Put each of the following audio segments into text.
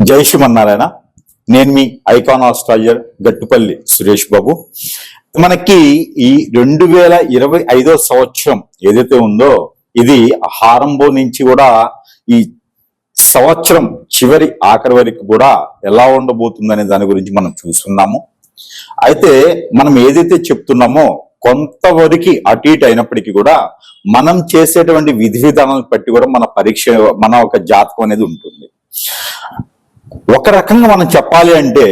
జై శ్రీమన్నారాయణ. నేను మీ icon astrologer Gattupalli Suresh Babu. మనకి ఈ 2025 సంవత్సరం ఏదైతే ఉందో ఇది ఆరంభం నుంచి కూడా ఈ సంవత్సరం చివరి ఆఖరి వరకు కూడా ఎలా ఉండబోతుందనే దాని గురించి మనం చూస్తున్నాము. అయితే మనం ఏదైతే చెప్తున్నామో కొంతవరకు అటు ఇటు అయినప్పటికీ కూడా మనం చేసేటువంటి విధి విధానాలను బట్టి కూడా మన ఒక జాతకం అనేది ఉంటుంది. ఒక రకంగా మనం చెప్పాలి అంటే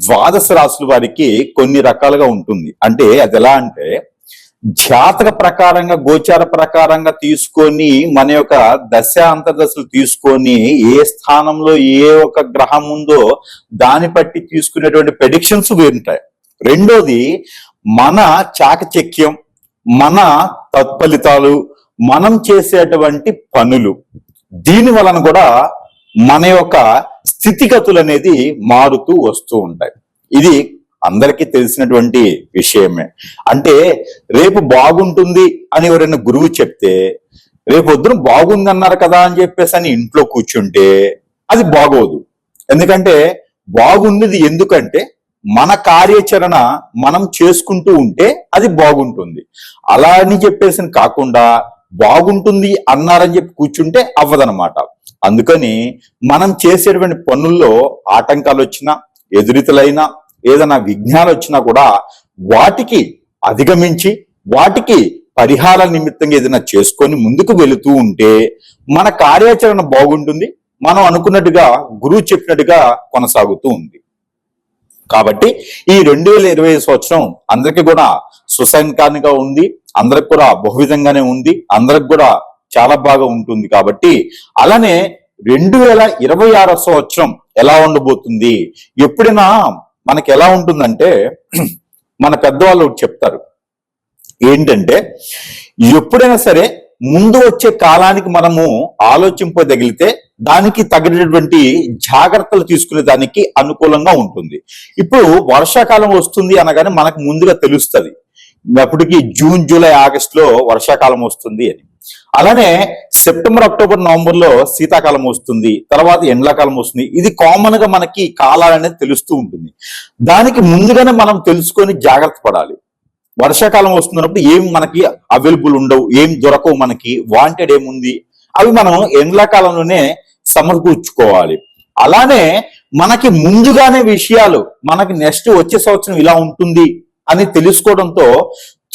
ద్వాదశ రాశుల వారికి కొన్ని రకాలుగా ఉంటుంది. అంటే అది ఎలా అంటే జాతక ప్రకారంగా గోచార ప్రకారంగా తీసుకొని మన యొక్క దశ అంతర్దశలు తీసుకొని ఏ స్థానంలో ఏ ఒక గ్రహం ఉందో దాన్ని బట్టి తీసుకునేటువంటి ప్రెడిక్షన్స్ ఉంటాయి. రెండోది మన చాకచక్యం, మన తత్ఫలితాలు, మనం చేసేటువంటి పనులు, దీని వలన కూడా మన యొక్క స్థితిగతులు అనేది మారుతూ వస్తూ ఉంటాయి. ఇది అందరికీ తెలిసినటువంటి విషయమే. అంటే రేపు బాగుంటుంది అని ఎవరైనా గురువు చెప్తే రేపు వద్దున బాగుంది అన్నారు కదా అని చెప్పేసి అని ఇంట్లో కూర్చుంటే అది బాగోదు. ఎందుకంటే బాగుంది ఎందుకంటే మన కార్యాచరణ మనం చేసుకుంటూ ఉంటే అది బాగుంటుంది. అలా అని చెప్పేసి కాకుండా బాగుంటుంది అన్నారని చెప్పి కూర్చుంటే అవ్వదనమాట. అందుకని మనం చేసేటువంటి పనుల్లో ఆటంకాలు వచ్చినా, ఎదురితలైనా, ఏదైనా విఘ్నాలు వచ్చినా కూడా వాటికి అధిగమించి వాటికి పరిహార నిమిత్తంగా ఏదైనా చేసుకొని ముందుకు వెళుతూ ఉంటే మన కార్యాచరణ బాగుంటుంది. మనం అనుకున్నట్టుగా గురువు చెప్పినట్టుగా కొనసాగుతూ ఉంది. కాబట్టి ఈ 2025 సంవత్సరం అందరికీ కూడా సుసంకారంగా ఉంది, అందరికి కూడా బహువిధంగానే ఉంది, అందరికి కూడా చాలా బాగా ఉంటుంది. కాబట్టి అలానే 2026 సంవత్సరం ఎలా ఉండబోతుంది, ఎప్పుడైనా మనకి ఎలా ఉంటుందంటే మన పెద్దవాళ్ళు చెప్తారు ఏంటంటే ఎప్పుడైనా సరే ముందు వచ్చే కాలానికి మనము ఆలోచింపదగిలితే దానికి తగినటువంటి జాగ్రత్తలు తీసుకునే దానికి అనుకూలంగా ఉంటుంది. ఇప్పుడు వర్షాకాలం వస్తుంది అనగానే మనకు ముందుగా తెలుస్తుంది అప్పటికి జూన్, జూలై, ఆగస్టులో వర్షాకాలం వస్తుంది అని. అలానే సెప్టెంబర్, అక్టోబర్, నవంబర్లో శీతాకాలం వస్తుంది, తర్వాత ఎండాకాలం వస్తుంది. ఇది కామన్ గా మనకి కాలాలు అనేది తెలుస్తూ ఉంటుంది. దానికి ముందుగానే మనం తెలుసుకొని జాగ్రత్త పడాలి. వర్షాకాలం వస్తున్నప్పుడు ఏం మనకి అవైలబుల్ ఉండవు, ఏం దొరకవు, మనకి వాంటెడ్ ఏముంది అవి మనం ఎండాకాలంలోనే సమకూర్చుకోవాలి. అలానే మనకి ముందుగానే విషయాలు మనకి నెక్స్ట్ వచ్చే సంవత్సరం ఇలా ఉంటుంది అని తెలుసుకోవడంతో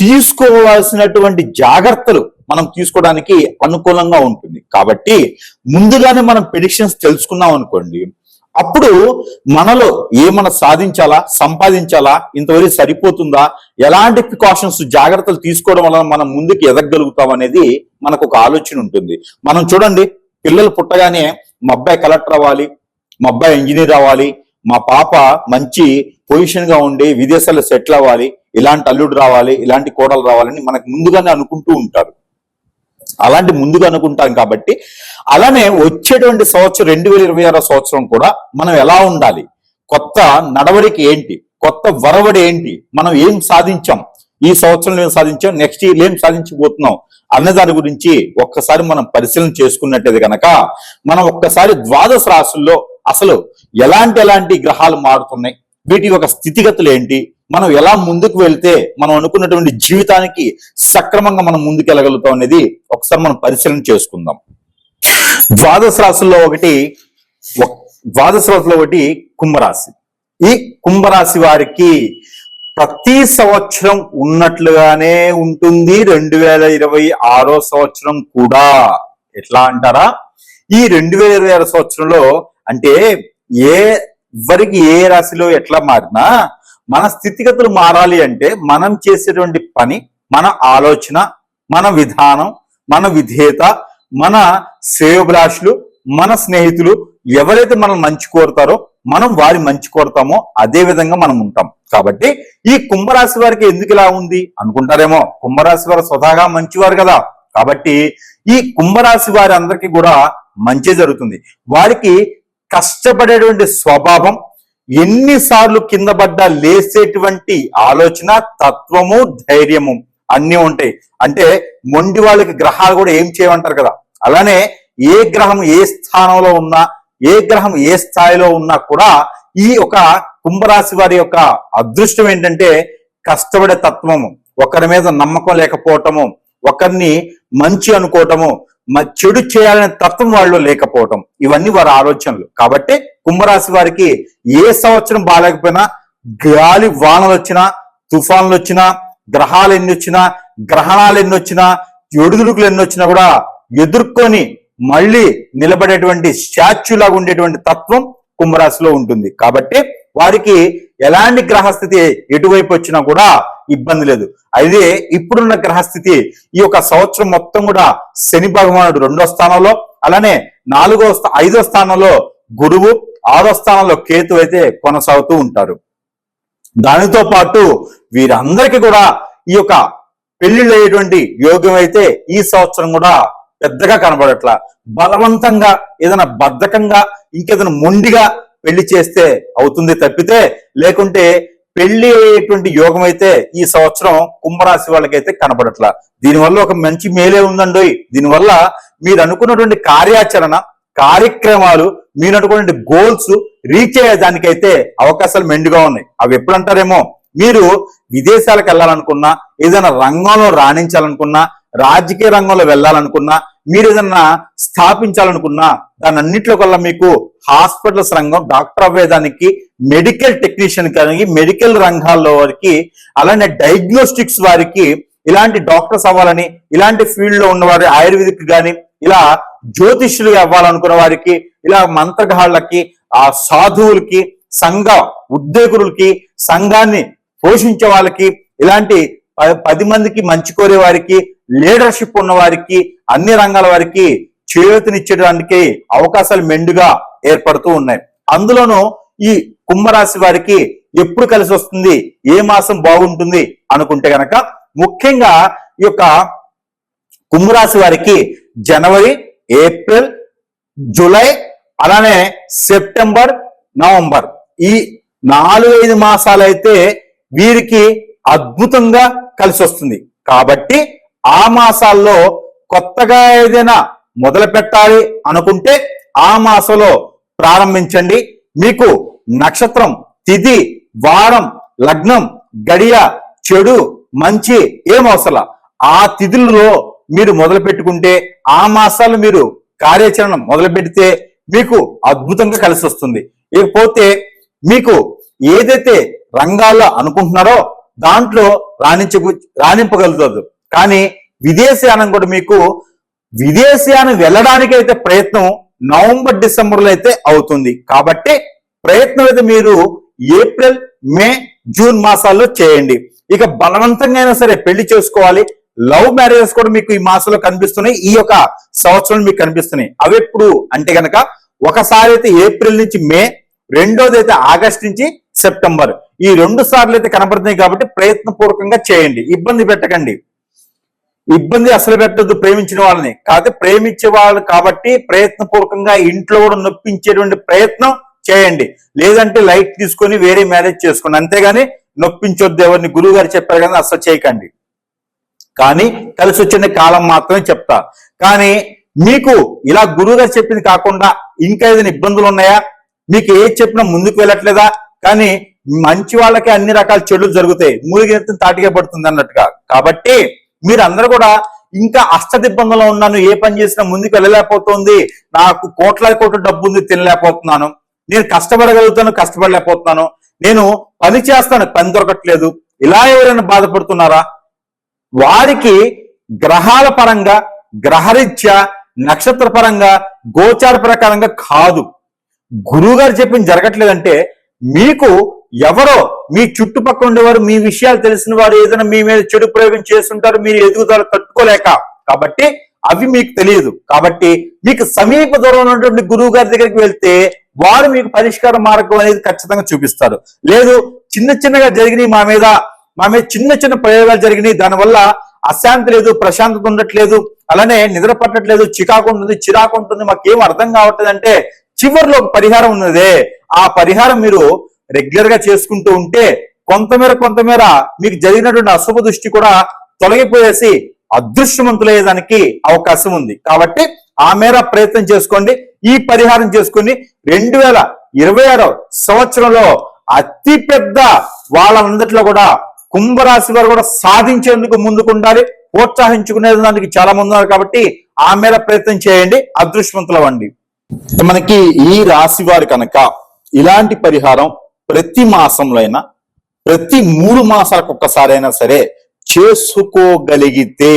తీసుకోవాల్సినటువంటి జాగ్రత్తలు మనం తీసుకోవడానికి అనుకూలంగా ఉంటుంది. కాబట్టి ముందుగానే మనం ప్రెడిక్షన్స్ తెలుసుకున్నాం అనుకోండి, అప్పుడు మనలో ఏమన్నా సాధించాలా, సంపాదించాలా, ఇంతవరకు సరిపోతుందా, ఎలాంటి ప్రికాషన్స్ జాగ్రత్తలు తీసుకోవడం వలన మనం ముందుకు ఎదగలుగుతాం అనేది మనకు ఒక ఆలోచన ఉంటుంది. మనం చూడండి, పిల్లలు పుట్టగానే మా అబ్బాయి కలెక్టర్ అవ్వాలి, మా అబ్బాయి ఇంజనీర్ అవ్వాలి, మా పాప మంచి పొజిషన్ గా ఉండి విదేశాల్లో సెటిల్ అవ్వాలి, ఇలాంటి అల్లుడు రావాలి, ఇలాంటి కోడలు రావాలని మనకు ముందుగానే అనుకుంటూ ఉంటారు. అలాంటి ముందుగా అనుకుంటాం. కాబట్టి అలానే వచ్చేటువంటి సంవత్సరం 2026 సంవత్సరం కూడా మనం ఎలా ఉండాలి, కొత్త నడవడికి ఏంటి, కొత్త వరవడి ఏంటి, మనం ఏం సాధించాం, ఈ సంవత్సరంలో ఏం సాధించాం, నెక్స్ట్ ఇయర్ ఏం సాధించబోతున్నాం అనే దాని గురించి ఒక్కసారి మనం పరిశీలన చేసుకున్నట్టయితే కనుక మనం ఒక్కసారి ద్వాదశ రాశుల్లో అసలు ఎలాంటి గ్రహాలు మారుతున్నాయి, వీటి యొక్క స్థితిగతులు ఏంటి, మనం ఎలా ముందుకు వెళ్తే మనం అనుకున్నటువంటి జీవితానికి సక్రమంగా మనం ముందుకు వెళ్ళగలుగుతాం అనేది ఒకసారి మనం పరిశీలన చేసుకుందాం. ద్వాదశ రాశుల్లో ఒకటి కుంభరాశి. ఈ కుంభరాశి వారికి ప్రతి సంవత్సరం ఉన్నట్లుగానే ఉంటుంది 2026 సంవత్సరం కూడా. ఎట్లా అంటారా, ఈ 2026 సంవత్సరంలో అంటే ఎవరికి ఏ రాశిలో ఎట్లా మారినా మన స్థితిగతులు మారాలి అంటే మనం చేసేటువంటి పని, మన ఆలోచన, మన విధానం, మన విధేయత, మన శ్రేయోభిలాషులు, మన స్నేహితులు ఎవరైతే మనం మంచి కోరుతారో మనం వారి మంచి కోరుతామో అదే విధంగా మనం ఉంటాం. కాబట్టి ఈ కుంభరాశి వారికి ఎందుకు ఇలా ఉంది అనుకుంటారేమో, కుంభరాశి వారు స్వతహాగా మంచివారు కదా. కాబట్టి ఈ కుంభరాశి వారి అందరికీ కూడా మంచి జరుగుతుంది. వారికి కష్టపడేటువంటి స్వభావం, ఎన్నిసార్లు కింద పడ్డా లేసేటువంటి ఆలోచన, తత్వము, ధైర్యము అన్నీ ఉంటాయి. అంటే మొండి వాళ్ళకి గ్రహాలు కూడా ఏం చేయమంటారు కదా, అలానే ఏ గ్రహం ఏ స్థానంలో ఉన్నా ఏ గ్రహం ఏ స్థాయిలో ఉన్నా కూడా ఈ ఒక కుంభరాశి వారి యొక్క అదృష్టం ఏంటంటే కష్టపడే తత్వము, ఒకరి మీద నమ్మకం లేకపోవటము, ఒకరిని మంచి అనుకోవటము, చెడు చేయాలనే తత్వం వాళ్ళు లేకపోవటం, ఇవన్నీ వారి ఆలోచనలు. కాబట్టి కుంభరాశి వారికి ఏ సంవత్సరం బాగాలేకపోయినా, గాలి వానలు వచ్చినా, తుఫాన్లు వచ్చినా, గ్రహాలు ఎన్ని వచ్చినా, గ్రహణాలు ఎన్ని వచ్చినా, ఒడిదుడుకులు ఎన్ని వచ్చినా కూడా ఎదుర్కొని మళ్ళీ నిలబడేటువంటి స్టాచ్యూ లాగా ఉండేటువంటి తత్వం కుంభరాశిలో ఉంటుంది. కాబట్టి వారికి ఎలాంటి గ్రహస్థితి ఎటువైపు వచ్చినా కూడా ఇబ్బంది లేదు. అయితే ఇప్పుడున్న గ్రహస్థితి ఈ యొక్క సంవత్సరం మొత్తం కూడా శని భగవానుడు 2వ స్థానంలో, అలానే 5వ స్థానంలో గురువు, 6వ స్థానంలో కేతు అయితే కొనసాగుతూ ఉంటారు. దానితో పాటు వీరందరికీ కూడా ఈ యొక్క పెళ్లిళ్ళు అయ్యేటువంటి యోగం అయితే ఈ సంవత్సరం కూడా పెద్దగా కనబడట్లా. బలవంతంగా ఏదైనా బద్ధకంగా ఇంకేదైనా మొండిగా పెళ్లి చేస్తే అవుతుంది తప్పితే, లేకుంటే పెళ్లి అయ్యేటువంటి యోగం అయితే ఈ సంవత్సరం కుంభరాశి వాళ్ళకైతే కనబడట్లా. దీనివల్ల ఒక మంచి మేలే ఉందండి. దీనివల్ల మీరు అనుకున్నటువంటి కార్యక్రమాలు, మీరు అనుకున్న గోల్స్ రీచ్ అయ్యేదానికైతే అవకాశాలు మెండుగా ఉన్నాయి. అవి ఎప్పుడంటారేమో, మీరు విదేశాలకు వెళ్ళాలనుకున్నా, ఏదైనా రంగంలో రాణించాలనుకున్నా, రాజకీయ రంగంలో వెళ్ళాలనుకున్నా, మీరు ఏదన్నా స్థాపించాలనుకున్నా, దాని అన్నింటిలో కల్లా మీకు హాస్పిటల్స్ రంగం, డాక్టర్ అవ్వేదానికి, మెడికల్ టెక్నీషియన్ కానీ, మెడికల్ రంగాల్లో వారికి, అలానే డయాగ్నోస్టిక్స్ వారికి, ఇలాంటి డాక్టర్స్ అవ్వాలని, ఇలాంటి ఫీల్డ్ లో ఉన్నవారి ఆయుర్వేదిక్ కానీ, ఇలా జ్యోతిష్యులు అవ్వాలనుకున్న వారికి, ఇలా మంత్రగాళ్ళకి, ఆ సాధువులకి, సంఘ ఉద్యోగులకి, సంఘాన్ని పోషించే వాళ్ళకి, ఇలాంటి 10 మందికి మంచి కోరే వారికి, లీడర్షిప్ ఉన్న వారికి, అన్ని రంగాల వారికి చేయూతనిచ్చేయడానికి అవకాశాలు మెండుగా ఏర్పడుతూ ఉన్నాయి. అందులోనూ ఈ కుంభరాశి వారికి ఎప్పుడు కలిసి వస్తుంది, ఏ మాసం బాగుంటుంది అనుకుంటే గనక, ముఖ్యంగా ఈ యొక్క కుంభరాశి వారికి జనవరి, ఏప్రిల్, జూలై, అలానే సెప్టెంబర్, నవంబర్, ఈ 4-5 మాసాలైతే వీరికి అద్భుతంగా కలిసి వస్తుంది. కాబట్టి ఆ మాసాల్లో కొత్తగా ఏదైనా మొదలు పెట్టాలి అనుకుంటే ఆ మాసంలో ప్రారంభించండి. మీకు నక్షత్రం, తిథి, వారం, లగ్నం, గడియ, చెడు, మంచి ఏం అవసరం, ఆ తిథుల్లో మీరు మొదలు పెట్టుకుంటే, ఆ మాసాలు మీరు కార్యాచరణ మొదలు పెడితే మీకు అద్భుతంగా కలిసి వస్తుంది. ఇకపోతే మీకు ఏదైతే రంగాల్లో అనుకుంటున్నారో దాంట్లో రాణింపగలుగుతారు. కానీ విదేశీయానం కూడా మీకు, విదేశీయానం వెళ్ళడానికి అయితే ప్రయత్నం నవంబర్, డిసెంబర్లో అయితే అవుతుంది. కాబట్టి ప్రయత్నం అయితే మీరు ఏప్రిల్, మే, జూన్ మాసాల్లో చేయండి. ఇక బలవంతంగా అయినా సరే పెళ్లి చేసుకోవాలి, లవ్ మ్యారేజెస్ కూడా మీకు ఈ మాసంలో కనిపిస్తున్నాయి, ఈ యొక్క సంవత్సరం మీకు కనిపిస్తున్నాయి. అవి ఎప్పుడు అంటే కనుక, ఒకసారి అయితే ఏప్రిల్ నుంచి మే, రెండోది అయితే ఆగస్ట్ నుంచి సెప్టెంబర్, ఈ 2 సార్లు అయితే కనబడుతున్నాయి. కాబట్టి ప్రయత్నపూర్వకంగా చేయండి, ఇబ్బంది పెట్టకండి. ఇబ్బంది అసలు పెట్టద్దు ప్రేమించిన వాళ్ళని. కాకపోతే ప్రేమించే వాళ్ళు కాబట్టి ప్రయత్నపూర్వకంగా ఇంట్లో కూడా నొప్పించేటువంటి ప్రయత్నం చేయండి. లేదంటే లైట్ తీసుకొని వేరే మ్యారేజ్ చేసుకోండి, అంతేగాని నొప్పించొద్దు ఎవరిని. గురువు గారు చెప్పారు కానీ అసలు చేయకండి. కానీ కలిసి వచ్చిన కాలం మాత్రమే చెప్తా. కానీ మీకు ఇలా గురువు గారు చెప్పింది కాకుండా ఇంకా ఏదైనా ఇబ్బందులు ఉన్నాయా, మీకు ఏది చెప్పినా ముందుకు వెళ్ళట్లేదా, కానీ మంచి వాళ్ళకి అన్ని రకాల చెడులు జరుగుతాయి, మూలిగెత్తిన తాటిగా పడుతుంది అన్నట్టుగా. కాబట్టి మీరందరూ కూడా ఇంకా అష్టదిబ్బందులో ఉన్నాను, ఏ పని చేసినా ముందుకు వెళ్ళలేకపోతుంది, నాకు కోట్ల డబ్బు ఉంది తినలేకపోతున్నాను, నేను కష్టపడగలుగుతాను కష్టపడలేకపోతున్నాను, నేను పని చేస్తాను పని దొరకట్లేదు, ఇలా ఎవరైనా బాధపడుతున్నారా? వారికి గ్రహాల పరంగా, గ్రహరీత్యా, నక్షత్ర పరంగా, గోచార ప్రకారంగా కాదు, గురువు గారు చెప్పింది జరగట్లేదంటే మీకు ఎవరో మీ చుట్టుపక్కల ఉండేవారు, మీ విషయాలు తెలిసిన వారు ఏదైనా మీ మీద చెడు ప్రయోగం చేస్తుంటారు, మీరు ఎదుగుదల తట్టుకోలేక. కాబట్టి అవి మీకు తెలియదు. కాబట్టి మీకు సమీప దూరంలో ఉన్నటువంటి గురువు గారి దగ్గరికి వెళ్తే వారు మీకు పరిష్కార మార్గం అనేది ఖచ్చితంగా చూపిస్తారు. లేదు చిన్నగా జరిగినాయి, మా మీద చిన్న ప్రయోగాలు జరిగినాయి, దానివల్ల అశాంతి లేదు, ప్రశాంతత ఉండట్లేదు, అలానే నిద్ర పట్టట్లేదు, చిరాకు ఉంటుంది, మాకేం అర్థం కావట్లేదు అంటే చివరిలో ఒక పరిహారం ఉన్నదే, ఆ పరిహారం మీరు రెగ్యులర్ గా చేసుకుంటూ ఉంటే కొంతమేర మీకు జరిగినటువంటి అశుభ దృష్టి కూడా తొలగిపోయేసి అదృష్టవంతులయ్యేదానికి అవకాశం ఉంది. కాబట్టి ఆ మేర ప్రయత్నం చేసుకోండి. ఈ పరిహారం చేసుకుని 2026 సంవత్సరంలో అతి పెద్ద వాళ్ళందరిలో కూడా కుంభరాశి వారు కూడా సాధించేందుకు ముందుకుండాలి. ప్రోత్సహించుకునే దానికి చాలా మంది ఉన్నారు కాబట్టి ఆ మేర ప్రయత్నం చేయండి, అదృష్టవంతులవ్వండి. మనకి ఈ రాశి వారి కనుక ఇలాంటి పరిహారం ప్రతి మాసంలో అయినా ప్రతి 3 మాసాలకు ఒక్కసారైనా సరే చేసుకోగలిగితే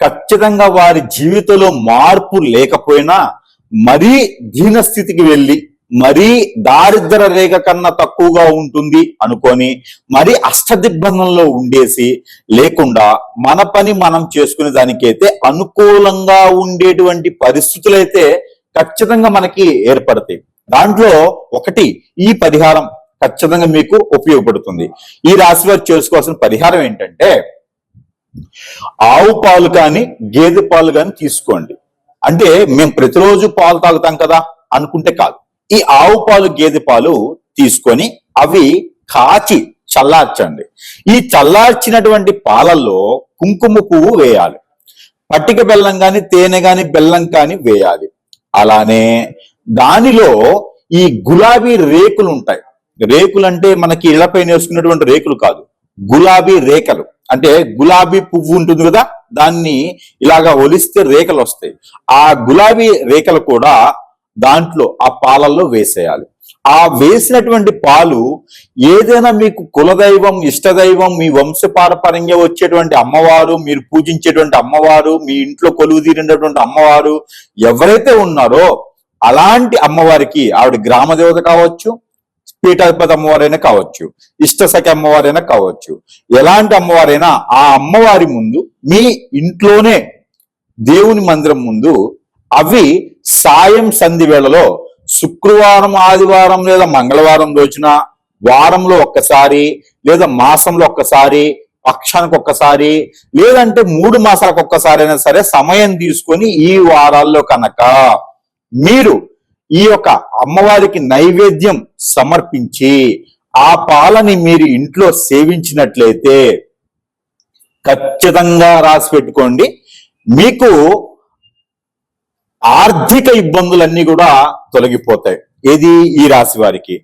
ఖచ్చితంగా వారి జీవితంలో మార్పు లేకపోయినా మరీ దీనస్థితికి వెళ్ళి మరీ దారిద్ర రేఖ కన్నా తక్కువగా ఉంటుంది అనుకొని మరీ అష్టదిగ్బంధంలో ఉండేసి లేకుండా మన పని మనం చేసుకునే దానికైతే అనుకూలంగా ఉండేటువంటి పరిస్థితులు అయితే ఖచ్చితంగా మనకి ఏర్పడతాయి. దాంట్లో ఒకటి ఈ పరిహారం ఖచ్చితంగా మీకు ఉపయోగపడుతుంది. ఈ రాశి వారు చేసుకోవాల్సిన పరిహారం ఏంటంటే ఆవు పాలు కానీ గేదె పాలు కానీ తీసుకోండి. అంటే మేము ప్రతిరోజు పాలు తాగుతాం కదా అనుకుంటే కాదు. ఈ ఆవు పాలు గేదె పాలు తీసుకొని అవి కాచి చల్లార్చండి. ఈ చల్లార్చినటువంటి పాలల్లో కుంకుమ పువ్వు వేయాలి. పట్టిక బెల్లం కానీ తేనె కానీ బెల్లం కానీ వేయాలి. అలానే దానిలో ఈ గులాబీ రేకులు ఉంటాయి. రేకులు అంటే మనకి ఇళ్లపైన వేసుకున్నటువంటి రేకులు కాదు, గులాబీ రేఖలు. అంటే గులాబీ పువ్వు ఉంటుంది కదా, దాన్ని ఇలాగా ఒలిస్తే రేఖలు వస్తాయి. ఆ గులాబీ రేఖలు కూడా దాంట్లో ఆ పాలల్లో వేసేయాలి. ఆ వేసినటువంటి పాలు ఏదైనా మీకు కులదైవం ఇష్టదైవం మీ వంశపారపర్యంగా వచ్చేటువంటి అమ్మవారు, మీరు పూజించేటువంటి అమ్మవారు, మీ ఇంట్లో కొలువు తీరినటువంటి అమ్మవారు ఎవరైతే ఉన్నారో అలాంటి అమ్మవారికి, ఆవిడ గ్రామ దేవత కావచ్చు, పీఠాధిపతి అమ్మవారైనా కావచ్చు, ఇష్టసఖి అమ్మవారైనా కావచ్చు, ఎలాంటి అమ్మవారైనా ఆ అమ్మవారి ముందు మీ ఇంట్లోనే దేవుని మందిరం ముందు అవి సాయం సంధి వేళలో శుక్రవారం ఆదివారం లేదా మంగళవారం రోజున వారంలో ఒక్కసారి లేదా మాసంలో ఒక్కసారి పక్షానికి ఒక్కసారి లేదంటే 3 మాసాలకు ఒక్కసారి అయినా సరే సమయం తీసుకొని ఈ వారాల్లో కనుక మీరు ఈ యొక్క అమ్మవారికి నైవేద్యం సమర్పించి ఆ పాలని మీరు ఇంట్లో సేవించినట్లయితే ఖచ్చితంగా రాసి పెట్టుకోండి, మీకు ఆర్థిక ఇబ్బందులన్నీ కూడా తొలగిపోతాయి. ఏది ఈ రాశి వారికి.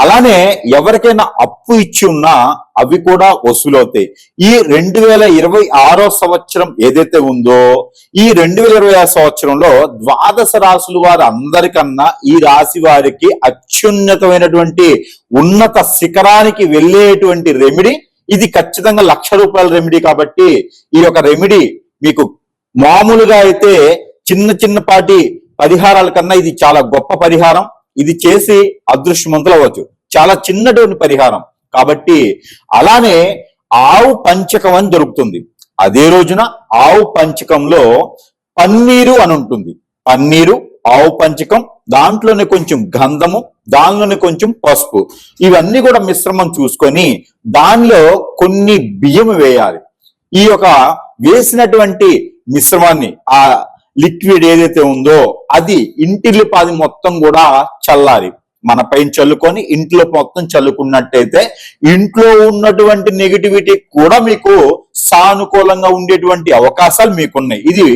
అలానే ఎవరికైనా అప్పు ఇచ్చి ఉన్నా అవి కూడా వసూలవుతాయి. ఈ 2026 సంవత్సరం ఏదైతే ఉందో ఈ 2026 సంవత్సరంలో ద్వాదశ రాశుల వారు అందరికన్నా ఈ రాశి వారికి అత్యున్నతమైనటువంటి ఉన్నత శిఖరానికి వెళ్ళేటువంటి రెమెడీ ఇది. ఖచ్చితంగా ₹1,00,000 రెమెడీ కాబట్టి ఈ యొక్క రెమెడీ మీకు మామూలుగా అయితే చిన్నపాటి పరిహారాల కన్నా ఇది చాలా గొప్ప పరిహారం. ఇది చేసి అదృష్టవంతులు అవ్వచ్చు. చాలా చిన్నటువంటి పరిహారం కాబట్టి. అలానే ఆవు పంచకం అని దొరుకుతుంది. అదే రోజున ఆవు పంచకంలో పన్నీరు అని ఉంటుంది. పన్నీరు, ఆవు పంచకం, దాంట్లోనే కొంచెం గంధము, దానిలోనే కొంచెం పసుపు, ఇవన్నీ కూడా మిశ్రమం చూసుకొని దానిలో కొన్ని బియ్యం వేయాలి. ఈ యొక్క వేసినటువంటి మిశ్రమాన్ని ఆ లిక్విడ్ ఏదైతే ఉందో అది ఇంటిల్లిపాది మొత్తం కూడా చల్లారి మన పైన చల్లుకొని ఇంట్లో మొత్తం చల్లుకున్నట్టయితే ఇంట్లో ఉన్నటువంటి నెగిటివిటీ కూడా మీకు సానుకూలంగా ఉండేటువంటి అవకాశాలు మీకున్నాయి. ఇది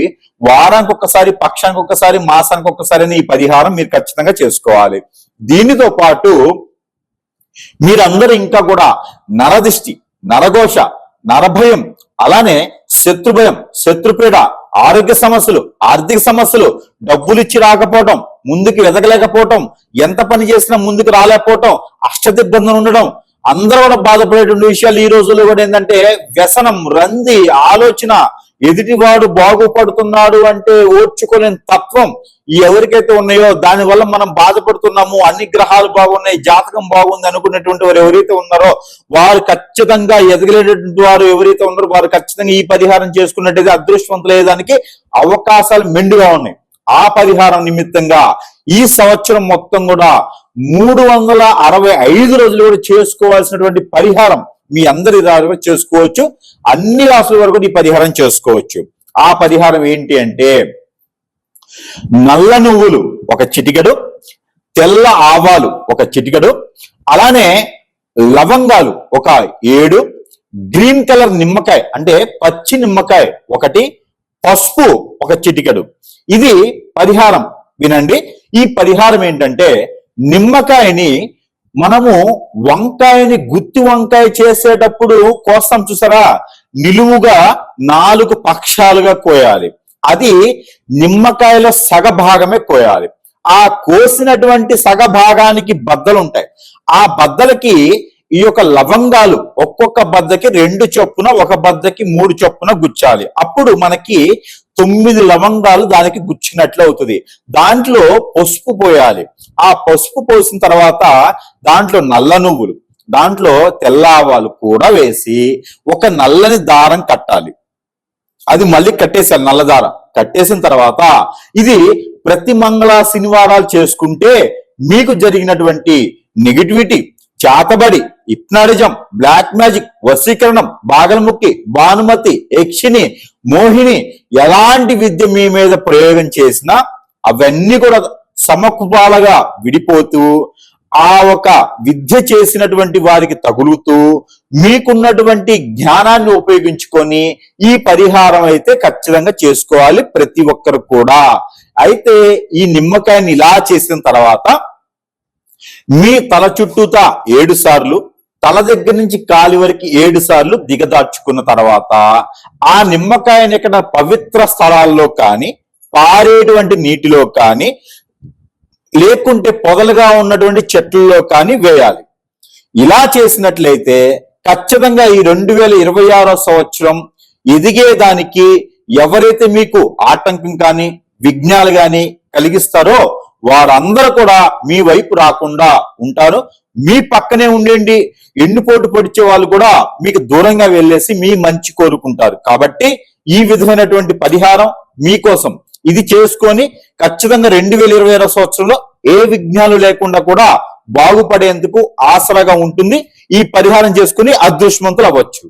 వారానికి ఒక్కసారి, పక్షానికి ఒక్కసారి, మాసానికి ఒక్కసారి ఈ పరిహారం మీరు ఖచ్చితంగా చేసుకోవాలి. దీనితో పాటు మీరందరూ ఇంకా కూడా నరదిష్టి, నరఘోష, నరభయం, అలానే శత్రుభయం, శత్రుపీడ, ఆరోగ్య సమస్యలు, ఆర్థిక సమస్యలు, డబ్బులు ఇచ్చి రాకపోవటం, ముందుకు ఎదగలేకపోవటం, ఎంత పని చేసినా ముందుకు రాలేకపోవటం, అష్టదిగ్బంధం ఉండడం, అందరూ కూడా బాధపడేటువంటి విషయాలు ఈ రోజుల్లో కూడా ఏంటంటే వ్యసనం, రంది, ఆలోచన, ఎదుటివాడు బాగుపడుతున్నాడు అంటే ఓర్చుకోలేని తత్వం ఎవరికైతే ఉన్నాయో దానివల్ల మనం బాధపడుతున్నాము. అన్ని గ్రహాలు బాగున్నాయి, జాతకం బాగుంది అనుకున్నటువంటి వారు ఎవరైతే ఉన్నారో వారు ఖచ్చితంగా ఎదగలేటువంటి వారు ఎవరైతే ఉన్నారో వారు ఖచ్చితంగా ఈ పరిహారం చేసుకున్నట్టయితే అదృష్టవంతులయ్యేదానికి అవకాశాలు మెండుగా ఉన్నాయి. ఆ పరిహారం నిమిత్తంగా ఈ సంవత్సరం మొత్తం కూడా 365 రోజులు కూడా చేసుకోవాల్సినటువంటి పరిహారం మీ అందరి ద్వారా చేసుకోవచ్చు. అన్ని రాసుల వరకు ఈ పరిహారం చేసుకోవచ్చు. ఆ పరిహారం ఏంటి అంటే నల్ల నువ్వులు ఒక చిటికెడు, తెల్ల ఆవాలు ఒక చిటికెడు, అలానే లవంగాలు ఒక 7, గ్రీన్ కలర్ నిమ్మకాయ అంటే పచ్చి నిమ్మకాయ ఒకటి, పసుపు ఒక చిటికెడు. ఇది పరిహారం వినండి. ఈ పరిహారం ఏంటంటే, నిమ్మకాయని మనము వంకాయని గుత్తి వంకాయ చేసేటప్పుడు కోస్తాం చూసారా, నిలువుగా 4 పక్షాలుగా కోయాలి. అది నిమ్మకాయలో సగ భాగమే కోయాలి. ఆ కోసినటువంటి సగ భాగానికి బద్దలు ఉంటాయి. ఆ బద్దలకి ఈ యొక్క లవంగాలు ఒక్కొక్క బద్దకి 2 చొప్పున, ఒక బద్దకి 3 చొప్పున గుచ్చాలి. అప్పుడు మనకి 9 లవంగాలు దానికి గుచ్చినట్లు అవుతుంది. దాంట్లో పసుపు పోయాలి. ఆ పసుపు పోసిన తర్వాత దాంట్లో నల్ల నువ్వులు, దాంట్లో తెల్ల ఆవాలు కూడా వేసి ఒక నల్లని దారం కట్టాలి. అది మళ్ళీ కట్టేసాలి, నల్ల దారం కట్టేసిన తర్వాత ఇది ప్రతి మంగళ శనివారాలు చేసుకుంటే మీకు జరిగినటువంటి నెగిటివిటీ, చేతబడి, హిప్నాటిజం, బ్లాక్ మ్యాజిక్, వశీకరణం, బాగలముక్కి, భానుమతి, యక్షిని, మోహిని ఎలాంటి విద్య మీ మీద ప్రయోగం చేసినా అవన్నీ కూడా సమకుపాలుగా విడిపోతూ ఆ ఒక విద్య చేసినటువంటి వారికి తగులుతూ మీకున్నటువంటి జ్ఞానాన్ని ఉపయోగించుకొని ఈ పరిహారం అయితే ఖచ్చితంగా చేసుకోవాలి ప్రతి ఒక్కరు కూడా. అయితే ఈ నిమ్మకాయని ఇలా చేసిన తర్వాత మీ తల చుట్టూతా 7 సార్లు, తల దగ్గర నుంచి కాలి వరకు 7 సార్లు దిగదార్చుకున్న తర్వాత ఆ నిమ్మకాయని ఇక్కడ పవిత్ర స్థలాల్లో కానీ, పారేటువంటి నీటిలో కానీ, లేకుంటే పొదలుగా ఉన్నటువంటి చెట్లలో కానీ వేయాలి. ఇలా చేసినట్లయితే ఖచ్చితంగా ఈ 2026 సంవత్సరం ఎదిగేదానికి ఎవరైతే మీకు ఆటంకం కానీ విఘ్నాలు కానీ కలిగిస్తారో వారందరూ కూడా మీ వైపు రాకుండా ఉంటారు. మీ పక్కనే ఉండండి. ఎన్నుపోటు పొడిచే వాళ్ళు కూడా మీకు దూరంగా వెళ్ళేసి మీ మంచి కోరుకుంటారు. కాబట్టి ఈ విధమైనటువంటి పరిహారం మీకోసం ఇది చేసుకొని ఖచ్చితంగా 2026 సంవత్సరంలో ఏ విఘ్నాలు లేకుండా కూడా బాగుపడేందుకు ఆసరాగా ఉంటుంది. ఈ పరిహారం చేసుకుని అదృష్టవంతులు అవ్వచ్చు.